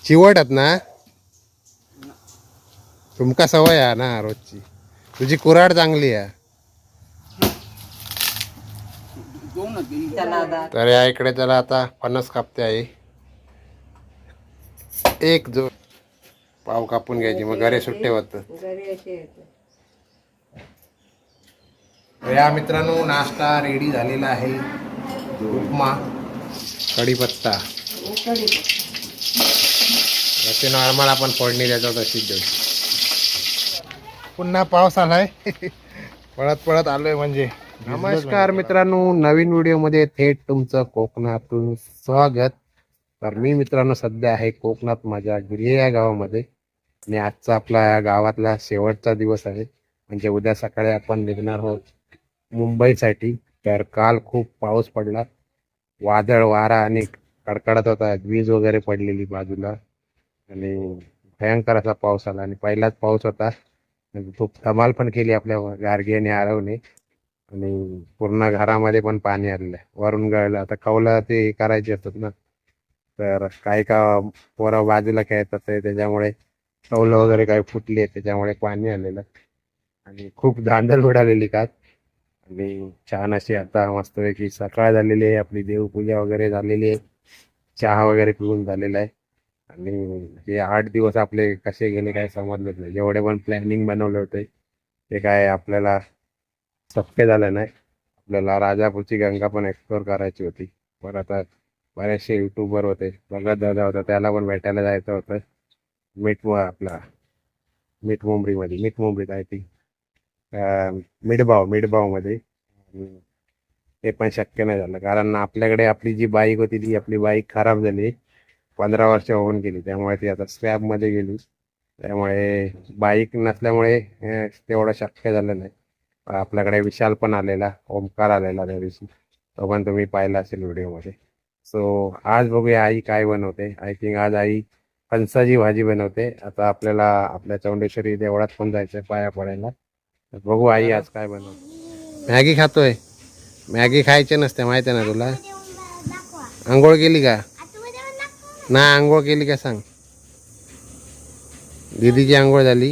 चिवटत ना तुमका सवय आहे ना रोजची. तुझी कुऱ्हाड चांगली आहे. तर या इकडे त्याला आता फणस कापते आहे. एक जो पाव कापून घ्यायची मग घरे सुट्टे होत. या मित्रांनो नाश्ता रेडी झालेला आहे. उपमा कढीपत्ता असे नॉर्मल आपण फोडणी द्यायचो तशीच देऊ. पुन्हा पाऊस आलाय. पळत पळत आलोय म्हणजे. नमस्कार मित्रांनो, नवीन व्हिडिओमध्ये थेट तुमचं कोकणातून स्वागत. तर मी मित्रांनो सध्या आहे कोकणात माझ्या गिरये या गावामध्ये आणि आजचा आपला या गावातला शेवटचा दिवस आहे. म्हणजे उद्या सकाळी आपण निघणार आहोत मुंबईसाठी. तर काल खूप पाऊस पडला, वादळ वारा आणि कडकडत होता, वीज वगैरे पडलेली बाजूला आणि भयंकर असा पाऊस आला आणि पहिलाच पाऊस होता. खूप धमाल पण केली आपल्या गार्गी आणि आरवने आणि पूर्ण घरामध्ये पण पाणी आलेलं आहे. वरून गळलं. आता कौला ते करायचे असतात ना, तर काही का पोरं बाजूला खेळतात त्याच्यामुळे कौलं वगैरे काही फुटली, त्याच्यामुळे पाणी आलेलं आणि खूप धांदल उडालेली का. आणि छान अशी आता मस्तपैकी सकाळ झालेली आहे, आपली देवपूजा वगैरे झालेली आहे, चहा वगैरे पिऊन झालेला आहे. आणि हे 8 दिवस आपले कसे गेले काय समजलंच नाही. जेवढे पण प्लॅनिंग बनवले होते ते काय आपल्याला शक्य झालं नाही. आपल्याला राजापूरची गंगा पण एक्सप्लोर करायची होती, पण आता बरेचसे युट्यूबर होते, बघत दादा होता, त्याला पण भेटायला जायचं होतं आपला मीठ मुंबरीत आय थिंक मिडबावमध्ये. ते पण शक्य नाही झालं कारण आपल्याकडे आपली जी बाईक होती ती आपली बाईक खराब झाली. 15 वर्ष होऊन गेली, त्यामुळे ती आता स्क्रॅपमध्ये गेली. त्यामुळे बाईक नसल्यामुळे तेवढं शक्य झालं नाही. आपल्याकडे विशाल पण आलेला, ओमकार आलेला त्या दिवशी, तो पण तुम्ही पाहिला असेल व्हिडिओमध्ये. सो आज बघूया आई काय बनवते. आय थिंक आज आई फणसाची भाजी बनवते. आता आपल्याला आपल्या चौंडेश्वरी देवळात पण जायचं आहे पाया पडायला. बघू आई आज काय बनवते. मॅगी खातोय. मॅगी खायचे नसते माहिती आहे ना तुला. आंघोळ केली का ना? आंघोळ केली का सांग. दीदीची आंघोळ झाली.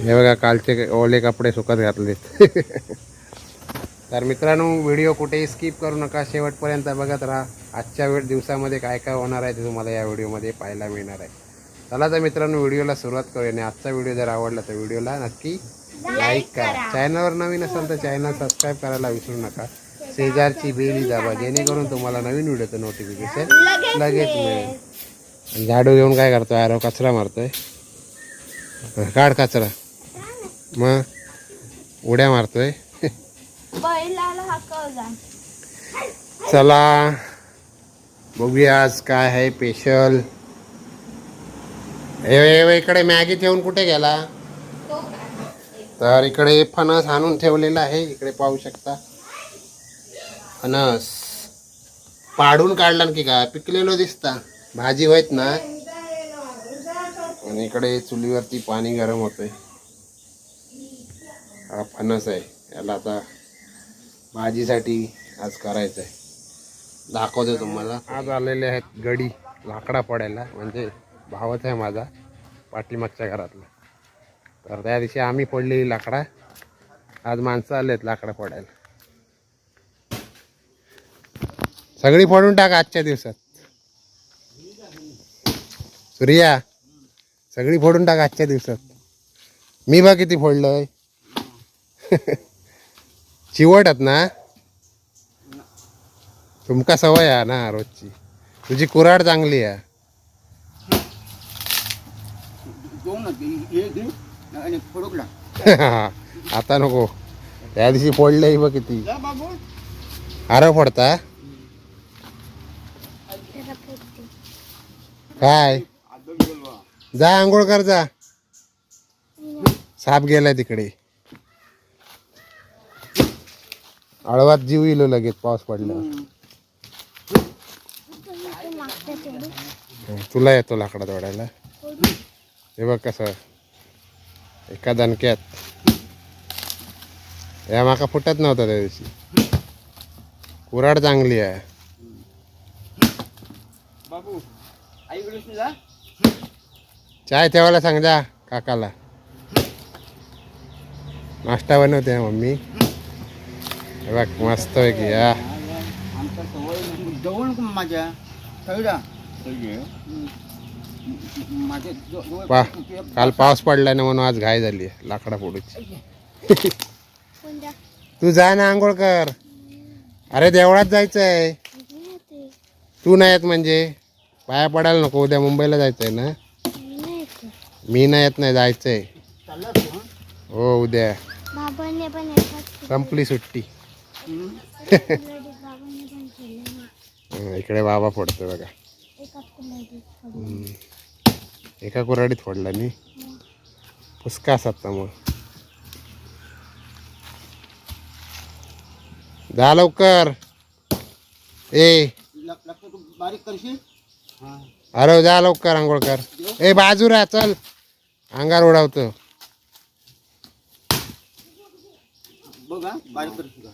हे बघा कालचे ओले कपडे सुकत घातलेत. तर मित्रांनो, व्हिडिओ कुठेही स्किप करू नका, शेवटपर्यंत बघत राहा. आजच्या दिवसामध्ये काय काय होणार आहे ते तुम्हाला या व्हिडिओमध्ये पाहायला मिळणार आहे. चला तर मित्रांनो, व्हिडिओला सुरुवात करूया. आणि आजचा व्हिडिओ जर आवडला तर व्हिडिओला नक्की लाईक करा. चॅनलवर नवीन असाल तर चॅनल सबस्क्राईब करायला विसरू नका. शेजारची बेल दाबा, जेणेकरून तुम्हाला नवीन व्हिडिओचं नोटिफिकेशन लगेच मिळेल. झाडू घेऊन काय करतोय आरो? कचरा मारतोय. काढ कचरा. मग उड्या मारतोय. चला बघूया आज काय आहे स्पेशल. इकडे मॅगी ठेवून कुठे गेला? तर इकडे फणस आणून ठेवलेला आहे. इकडे पाहू शकता फणस पाडून काढला की काय, पिकलेलो दिसता. भाजी होत ना. आणि इकडे चुलीवरती पाणी गरम होतंय. हा फणस आहे, याला आता भाजीसाठी आज करायचं आहे. दाखवतो तुम्हाला. आज आलेले आहेत गडी लाकडा पडायला, म्हणजे भावच आहे माझा पाठीमागच्या घरातला. तर त्या दिवशी आम्ही फोडलेली लाकडा, आज माणसं आलेत लाकडा फोडायला. सगळी फोडून टाक आजच्या दिवसात. सूर्या सगळी फोडून टाक आजच्या दिवसात. मी बघ किती फोडलंय. चिवटत ना तुमका सवय आहे ना रोजची. तुझी कुऱ्हाड चांगली आहे. आता नको, त्या दिवशी फोडले बघ किती. आरव फोडता काय? जा आंघोळ कर जा. साप गेलाय तिकडे. आळवात जीव येईल लगेच पाऊस पडल्यावर. तुला येतो लाकडा तोडायला. हे बघ कसं एका दणक्यात. या माका फुटत नव्हता त्या दिवशी. कुऱ्हाड चांगली आहे. चाय ठेवायला सांग जा काकाला. नाश्ता बनवते मम्मी. हे बघ मस्त आहे की या. जवळ माझ्या पा काल पाऊस पडलाय ना म्हणून आज घाई झाली आहे लाकडा फोडूची. तू जा ना आंघोळ कर. अरे देवळात जायचंय. तू नाही येत म्हणजे पाया पडायला नको. उद्या मुंबईला जायचंय ना. मी नाही येत नाही जायचंय. हो उद्या संपली सुट्टी. इकडे बाबा फोडतो बघा. एका कुऱ्हाडीत फोडला नी पुसका असतात मग. जा लवकर. बारीक करशील. अरे जा लवकर आंघोळ कर. ए बाजू राहा चल अंगार उडवतो. बघा बारीक करशील.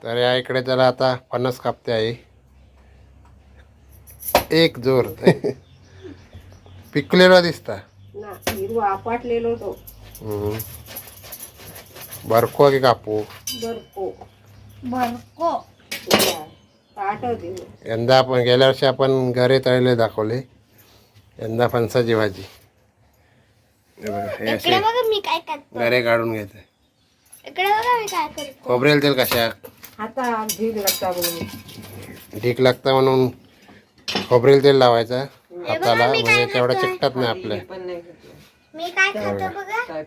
तर या इकडे त्याला आता फणस कापते आहे. एक जोर पिकलेला दिसता. वापाटलेलो तो बरको की कापू. बरको यंदा आपण गेल्या वर्षी आपण गरे तळले दाखवले. यंदा फणसाची भाजी. हे बघा, हे असे मी काय करतो. गरे काढून घ्यायचे. इकडे बघा मी काय करतो. खोबरेल तेल कशा आता ढीग लागता म्हणून. ढीक लागतं म्हणून खोबरेल तेल लावायचा हाताला म्हणजे तेवढा चिकटत नाही आपल्या. मी काय खातो बघा.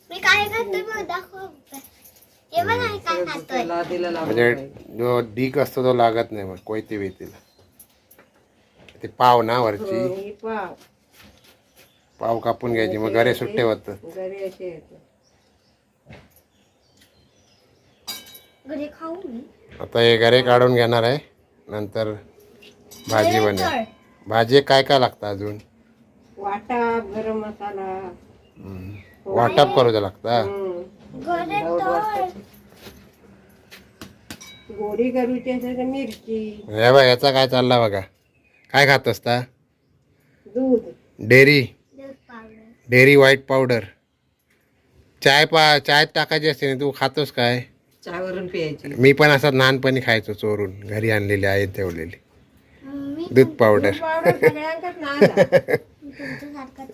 मी काय खातो बघ दाखव. हे बघा मी काय खातोय. म्हणजे जो ढीक असतो तो लागत नाही मग कोयती बितीला. ते पाव ना वरची पाव कापून घ्यायची मग गरे सुट्टे होतात. घरी खाऊ मी. आता हे गरे काढून घेणार आहे. नंतर भाजी बनेल. भाजी काय काय लागतं अजून. वाटा गरम मसाला वाटप करू लागता. गोडी करूची असेल तर मिरची. हे बघ याचा काय चालला बघा. काय खात असता. दूध डेअरी व्हाईट पावडर. चायत टाकायची असते ना. तू खातोस काय. चहावरून प्यायची. मी पण असं लहानपणी खायचो चोरून. घरी आणलेली आहे ठेवलेली दूध पावडर.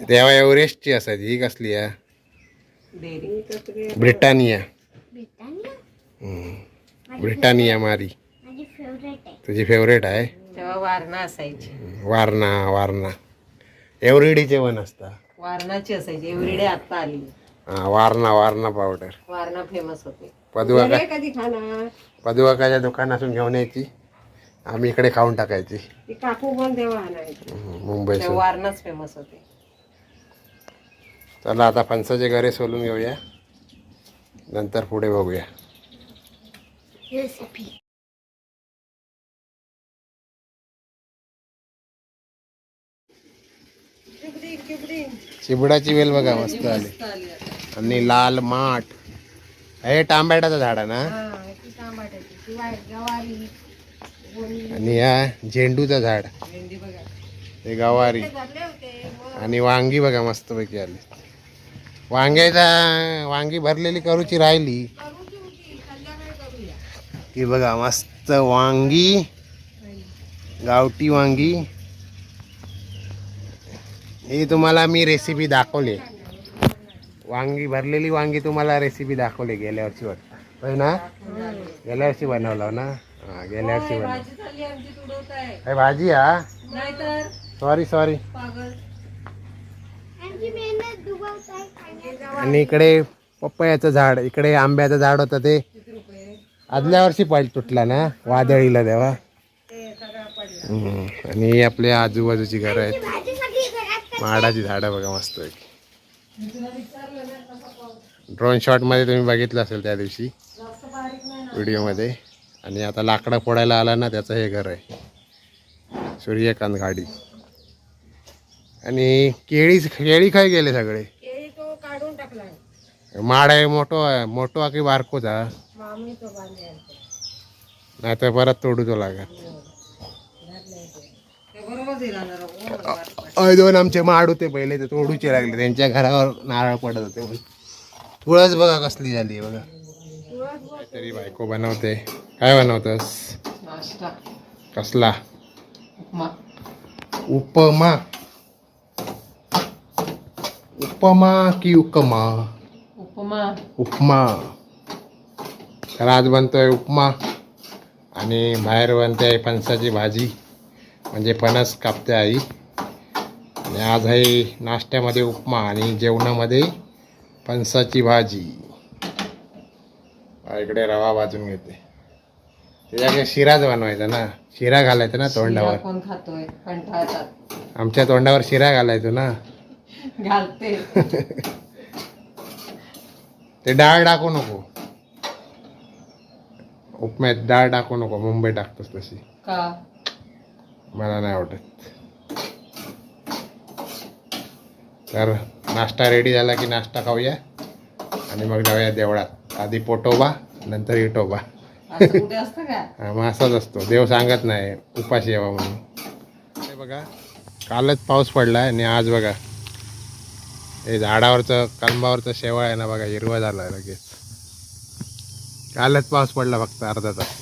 तेव्हा एव्हरेस्टची असायची. ही कसली आहे. ब्रिटानिया. ब्रिटानिया मारी तुझी फेवरेट आहे. तेव्हा वारणा असायची. वारणा एव्हरीडीचे वन असता. वारणाची असायची. एव्हरीडे आता आली. हा वारणा पावडर. वारणा फेमस होते. कधी खाणार. पदुवाकाच्या दुकानातून घेऊन यायची. आम्ही इकडे खाऊन टाकायची. काकू पण तेव्हा आणायची. मुंबई. वारणाच फेमस होते. चला आता फणसाचे गरे सोलून घेऊया. नंतर पुढे बघूया. चिबडाची वेल बघा मस्त आली. आणि लाल माठ. हे टांबॅटाचं झाड आहे ना. आणि या झेंडूचं झाड. हे गवारी. आणि वांगी बघा मस्त पैकी आली. वांगी भरलेली करूची राहिली की बघा मस्त वांगी. गावठी वांगी. ही तुम्हाला मी रेसिपी दाखवली. वांगी भरलेली वांगी तुम्हाला रेसिपी दाखवली गेल्या वर्षी वाटतं. होय ना. गेल्या वर्षी बनवला ना. हा गेल्या वर्षी बनवला. भाजी हा. सॉरी. आणि इकडे पपयाचं झाड. इकडे आंब्याचं झाड होतं ते आदल्या वर्षी तुटला ना वादळीला तेव्हा. आणि आपल्या आजूबाजूची घरं आहेत. माडाची झाडं बघा मस्त. ड्रोन शॉटमध्ये तुम्ही बघितलं असेल त्या दिवशी व्हिडिओमध्ये. आणि आता लाकडं फोडायला आला ना त्याचं हे घर आहे. सूर्यकांत गाडी. आणि केळी काय गेले सगळे. माड आहे मोठो की बारकोच हा. नाही तर परत तोडू तो लागत. दोन आमचे माड होते पहिले ते तोडूचे लागले, त्यांच्या घरावर नारळ पडत होते. तुळस बघा कसली झाली बघा. तरी बायको बनवते. काय बनवतस? कसला? उपमा. उपमा की उपमा? उपमा. तर आज बनतोय उपमा आणि बाहेर बनते फणसाची भाजी, म्हणजे फणस कापते आई. आणि आज आहे नाश्त्यामध्ये उपमा आणि जेवणामध्ये फणसाची भाजी. इकडे रवा भाजून घेते. त्याच्याकडे शिराच बनवायचा ना, शिरा घालायचा ना तोंडावर. कोण खातोय कंटाळतात. आमच्या तोंडावर शिरा घालायचो ना. घालते. ते डाळ टाकू नको उपम्यात, डाळ टाकू नको. मुंबई टाकतोस तशी. का? मला नाही आवडत. तर नाश्ता रेडी झाला की नाश्ता खाऊया आणि मग जाऊया देवळात. आधी पोटोबा नंतर इटोबा. असं कुठे असतं का? मग असाच असतो, देव सांगत नाही उपाशी यावा म्हणून. हे बघा कालच पाऊस पडला आणि आज बघा हे झाडावरचं कलमावरचं शेवाळ आहे ना बघा, हिरवा झाला लगेच. कालच पाऊस पडला फक्त अर्धा तास.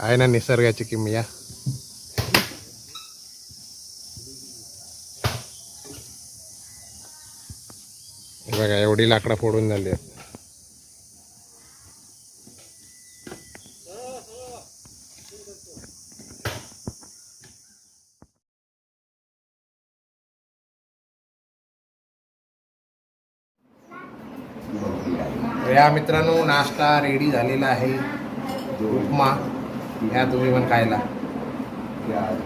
आहे ना निसर्गाची किमया. हे बघा एवढी लाकडं फोडून झाली आहेत. या मित्रांनो नाश्ता रेडी झालेला आहे. उपमा या तुम्ही पण खायला.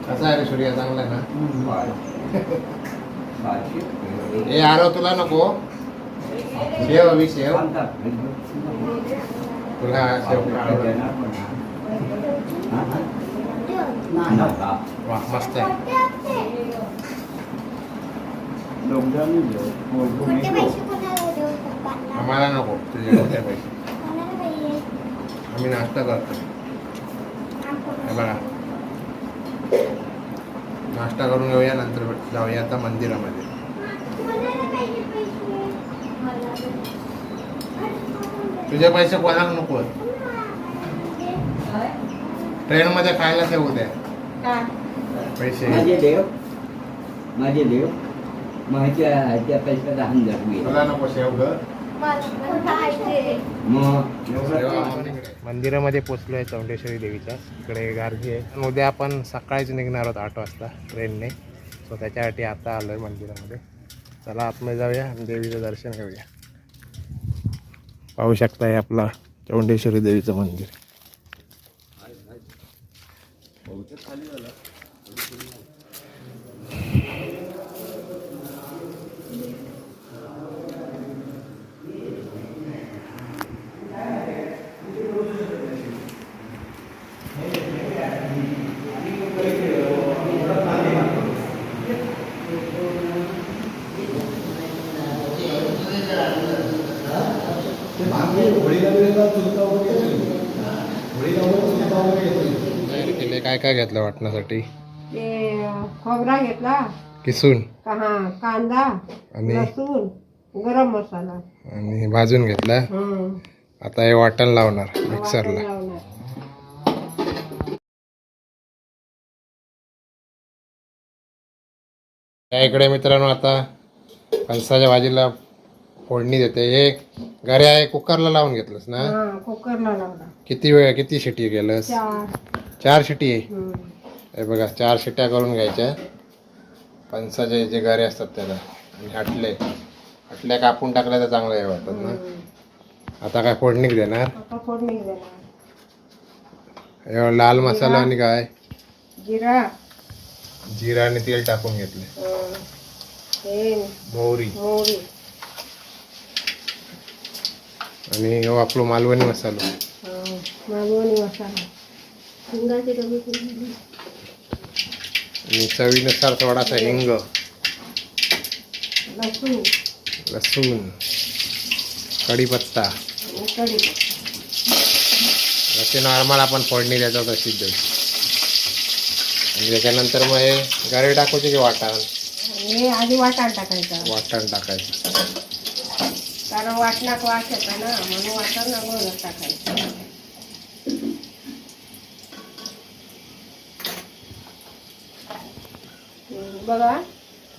कसा आहे रे सूर्या? चांगला आहे ना? हे आरो तुला नको? शेव हवी शेव? तुला शेव वा मस्त आहे. मोठे पैसे कोणाला देऊ पप्पांना? आम्हाला नको तुझे मोठे पैसे. कोणाला पाहिजे? आम्ही नाश्ता करतो. हे बघा नाश्ता करून घेऊया, नंतर जाऊया आता मंदिरामध्ये. कोणाला पाहिजे पैसे? मला तुझे पैसे कोणाला नको? ट्रेनमध्ये खायला ठेवू द्या का? पैसे. माझे देव माझ्या पैसा 10,000 तुला नको शेव ग. मंदिरामध्ये पोचलोय चौंडेश्वरी देवीच्या. इकडे गार्गी आहे. आणि उद्या आपण सकाळीच निघणार आहोत 8 वाजता ट्रेनने. सो त्याच्यासाठी आता आलोय मंदिरामध्ये. चला आतमध्ये जाऊया आणि देवीचं दर्शन घेऊया. पाहू शकता हे आपला चौंडेश्वरी देवीचं मंदिर. काय काय घेतलं वाटण्यासाठी? ते खोबरा घेतला, किसून कांदा, आणि लसूण, गरम मसाला आणि भाजून घेतला. आता हे वाटण लावणार मिक्सरला. या इकडे मित्रांनो आता फणसाच्या भाजीला फोडणी देते. हे घरी आहे कुकरला लावून घेतलंस ना? कुकरला लावला. किती वेळ किती शिटी केलंस? 4 शिटी आहे. हे बघा 4 शिट्या करून घ्यायच्या. फणसाचे जे गरे असतात त्याला आणि हटल्या कापून टाकल्या तर चांगलं हे वाटतात ना. आता काय फोडणी देणार? लाल मसाला आणि काय जिरा आणि तेल टाकून घेतले. मोहरी आणि आपलं मालवणी मसाला. आणि चवीनुसार थोडासा हिंग, लसूण, कढीपत्ता. असे नॉर्मल आपण फोडणी देतो तशीच द्यायची. आणि त्याच्यानंतर मग हे गरे टाकायचे की वाटाण? हे आधी वाटाण टाकायचं, वाटाण टाकायचं. कारण वाटणात वास येतो ना, म्हणून वाटाण अगोदर टाकायचं. बघा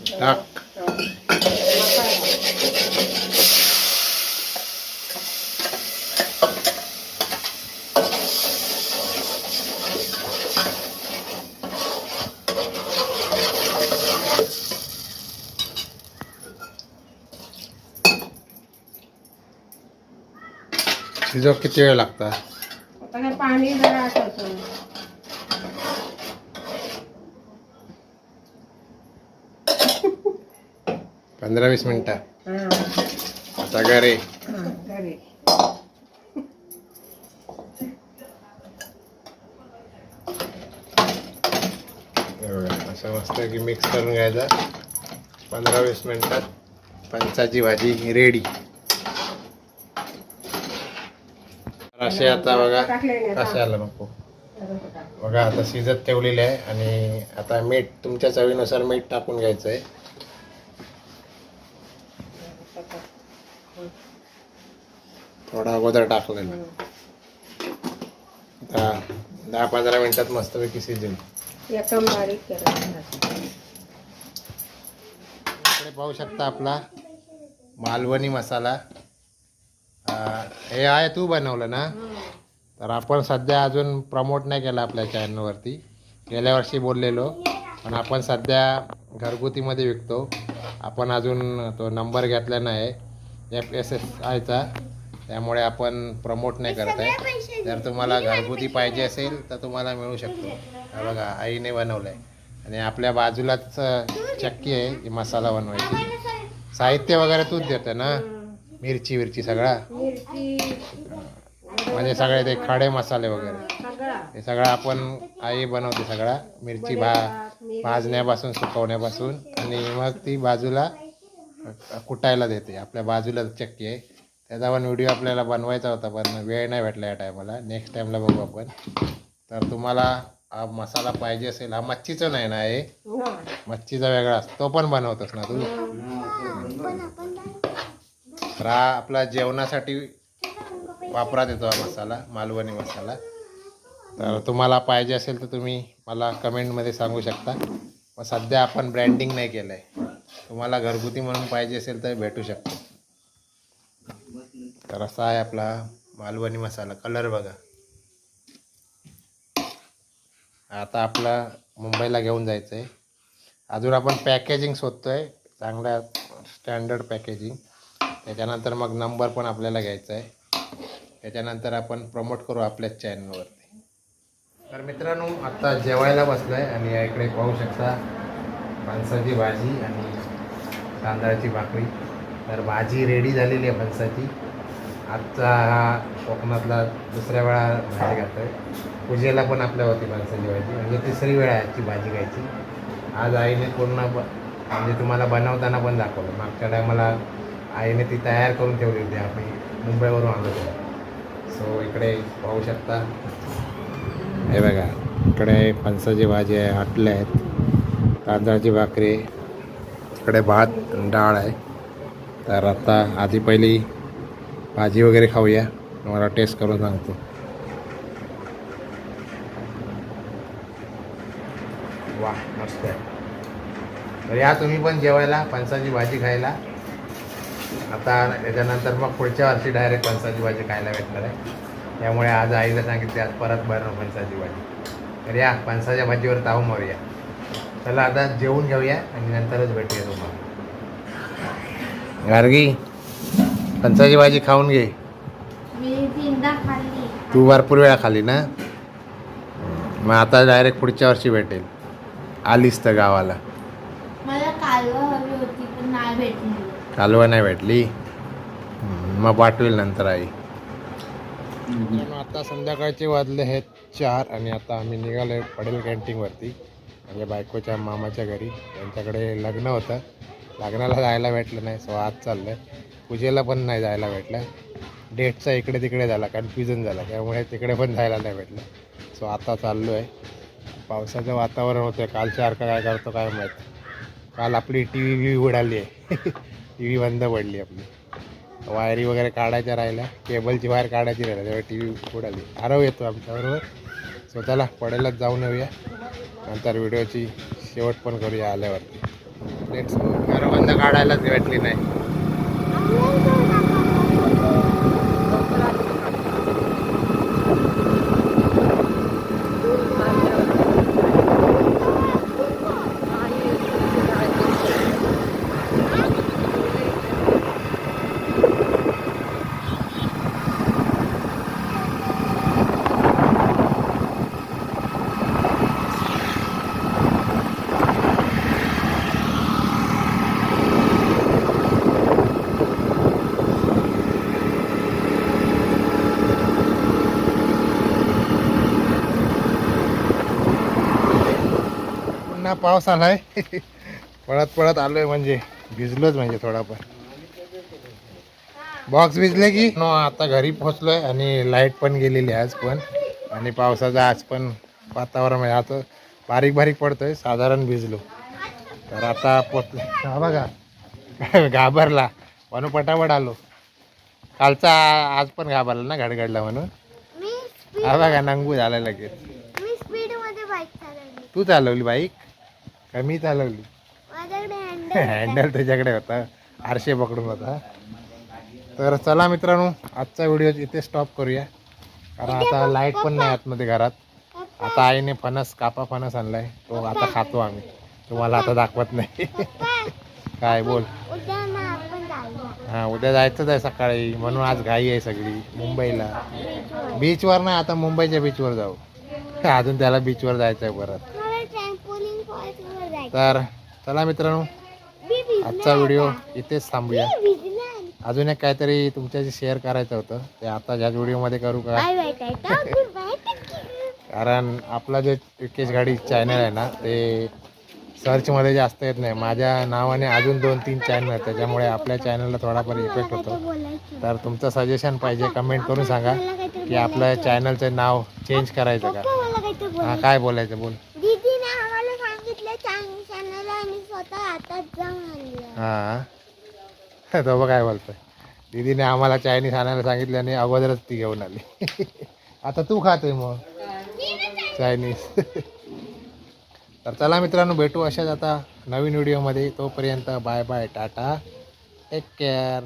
टाक. मसाला. शिजव किती वेळ लागता? आता काय पाणी जरा आटवतं. 15-20 मिनिटं. हा, आता गरे. हा, घरी. हे बघा, असं मस्त की मिक्स करून घ्यायचा. 15-20 मिनिटात फणसाची भाजी रेडी. असे आता बघा कसे आलं नको बघा, आता शिजत ठेवलेले आहे. आणि आता मीठ तुमच्या चवीनुसार मीठ टाकून घ्यायचं आहे. थोडा अगोदर टाकलेलं. 10-15 मिनिटात मस्तपैकी शिजेल. एकदम बारीक करायचं. इकडे पाहू शकता आपला मालवणी मसाला. हे आहे तू बनवलं ना? तर आपण सध्या अजून प्रमोट नाही केला आपल्या चॅनलवरती. गेल्या वर्षी बोललेलो, पण आपण सध्या घरगुतीमध्ये विकतो. आपण अजून तो नंबर घेतला नाही FSSIचा, त्यामुळे आपण प्रमोट नाही करत आहे. जर तुम्हाला घरगुती पाहिजे असेल तर तुम्हाला मिळू शकतो. हा बघा, आईने बनवलं आहे. आणि आपल्या बाजूलाच चक्की आहे ही मसाला बनवायची. साहित्य वगैरे तूच देतं ना? मिरची सगळा, मिरची म्हणजे सगळे ते खडे मसाले वगैरे सगळा. हे सगळं आपण आई बनवते. सगळा मिरची भाजण्यापासून सुकवण्यापासून, आणि मग ती बाजूला कुटायला देते. आपल्या बाजूला चक्की आहे. त्याचा पण व्हिडिओ आपल्याला बनवायचा होता, पण वेळ नाही भेटला या टायमाला. नेक्स्ट टाईमला बघू आपण. तर तुम्हाला हा मसाला पाहिजे असेल, हा मच्छीचा नाही ना? हे मच्छीचा वेगळा असतो, तो पण बनवतोस ना तू? तर हा आपला जेवणासाठी वापरात येतो हा मसाला, मालवणी मसाला. तर तुम्हाला पाहिजे असेल तर तुम्ही मला कमेंटमध्ये सांगू शकता. मग सध्या आपण ब्रँडिंग नाही केलं आहे. तुम्हाला घरगुती म्हणून पाहिजे असेल तर भेटू शकतो. तर असा आहे आपला मालवणी मसाला. कलर बघा. आता आपला मुंबईला घेऊन जायचं आहे. अजून आपण पॅकेजिंग शोधतोय, चांगल्या स्टँडर्ड पॅकेजिंग. त्याच्यानंतर मग नंबर पण आपल्याला घ्यायचा आहे. त्याच्यानंतर आपण प्रमोट करू आपल्याच चॅनलवरती. तर मित्रांनो, आत्ता जेवायला बसलो आहे आणि या इकडे पाहू शकता फणसाची भाजी आणि तांदळाची भाकरी. तर भाजी रेडी झालेली आहे फणसाची. आजचा हा कोकणातला दुसऱ्या वेळा भाजी खातो आहे. पूजेला पण आपल्या होती फणसाची भाजी, म्हणजे तिसरी वेळा आजची भाजी खायची. आज आईने पूर्ण म्हणजे तुम्हाला बनवताना पण दाखवलं. मागच्या टायमाला आईने ती तयार करून ठेवली होती, आम्ही मुंबईवरून आलो होतो. सो इकडे पाहू शकता, हे बघा, इकडे फणसाची भाजी आहे, आटल्या आहेत, तांदळाची भाकरी, इकडे भात डाळ आहे. तर आता आधी पहिली भाजी वगैरे खाऊया, तुम्हाला टेस्ट करून सांगतो. वा, मस्त आहे. तर या तुम्ही पण जेवायला, फणसाची भाजी खायला. आता याच्यानंतर मग पुढच्या वर्षी डायरेक्ट फणसाची भाजी खायला भेटणार आहे. त्यामुळे आज आईला सांगितले आज परत बनव फणसाची भाजी. तर या फणसाच्या भाजीवर ताव मारूया. चला आता जेवून घेऊया आणि नंतरच भेटूया तुम्हाला. गार्गी, फणसाची भाजी खाऊन घे. मी 3दा खाल्ली. तू भरपूर वेळा खाली ना? मग आता डायरेक्ट पुढच्या वर्षी भेटेल, आलीस तर गावाला. मला कालवा हवी होती पण नाही भेटली. कालवा नाही भेटली? मग पाठवेल नंतर आई. आता संध्याकाळचे वाजले आहेत 4 आणि आता आम्ही निघालो आहे पडेल कॅन्टीनवरती, म्हणजे बायकोच्या मामाच्या घरी. त्यांच्याकडे लग्न होतं, लग्नाला जायला भेटलं नाही. सो आज चाललं आहे. पूजेला पण नाही जायला भेटलं. डेटचा इकडे तिकडे झाला, कन्फ्युजन झाला, त्यामुळे तिकडे पण जायला नाही भेटलं. सो आता चाललो आहे. पावसाचं वातावरण होतं कालसारखं काय करतो काय माहीत. काल आपली टी व्ही उडाली आहे. टी व्ही बंद पडली आपली. वायरी वगैरे काढायच्या राहिल्या, केबलची वायर काढायची राहिल्या, तेव्हा टी व्ही उडाली. आरव येतो आमच्याबरोबर. सो चला पडेलच जाऊन येऊया, नंतर व्हिडिओची शेवट पण करूया आल्यावरती. Let's go. घरबंद काढायलाच भेटली नाही. पुन्हा पाऊस आलाय. पळत पळत आलोय म्हणजे भिजलोच म्हणजे थोडाफार. बॉक्स भिजले की आता घरी पोहोचलोय आणि लाईट पण गेलेली आज पण. आणि पावसाचं आज पण वातावरण म्हणजे आता बारीक बारीक पडतोय, साधारण भिजलो. तर आता पोचलो. हा बघा घाबरला म्हणून पटापट आलो. कालचा आज पण घाबरला ना घडघडला म्हणून. हा बघा नंगू झाला लगेच. मी स्पीड मध्ये बाईक चालवली. तू चालवली बाईक का मी चालवली? माझ्याकडे हँडल त्याच्याकडे होता, आरशे पकडून होता. तर चला मित्रांनो, आजचा व्हिडिओ इथे स्टॉप करूया, कारण आता लाईट पण नाही आतमध्ये घरात. आता आईने कापा फणस आणलाय, तो आता खातो आम्ही. तुम्हाला आता दाखवत नाही. काय बोल. उद्या ना आपण जाऊया हां उद्या जायचंच आहे सकाळी, म्हणून आज घाई आहे सगळी मुंबईला. बीचवर नाही, आता मुंबईच्या बीचवर जाऊ. अजून त्याला बीचवर जायचं आहे परत. मला ट्रॅम्पोलिन फॉल्सवर जायचं. तर चला मित्रांनो, मी भिजले आजचा व्हिडिओ आता. इथेच थांबूया. मी भिजले. अजून एक काहीतरी तुमच्याशी शेअर करायचं होतं, ते आता ह्याच व्हिडिओमध्ये करू का? Bye bye tata good bye. कारण आपला जे विकेश गाडी चॅनल आहे ना, ते सर्चमध्ये जास्त येत नाही. माझ्या नावाने अजून 2-3 चॅनल आहेत, त्याच्यामुळे आपल्या चॅनलला थोडाफार इफेक्ट होतो. तर तुमचं सजेशन पाहिजे, कमेंट करून सांगा की आपलं चॅनलचं नाव चेंज करायचं का. मला काहीतरी हां बोलायचं. काय बोलायचं बोल. दीदीने आम्हाला सांगितलं चॅनल आम्ही स्वतः हातात जाऊन आणलं. हां तो बघ काय बोलतोय. दीदीने आम्हाला चायनीज आणायला सांगितलं आणि अगोदरच ती घेऊन आली. आता तू खातोय मग चायनीज. तर चला मित्रांनो, भेटू अशाच आता नवीन व्हिडिओमध्ये. तोपर्यंत bye bye tata, take care.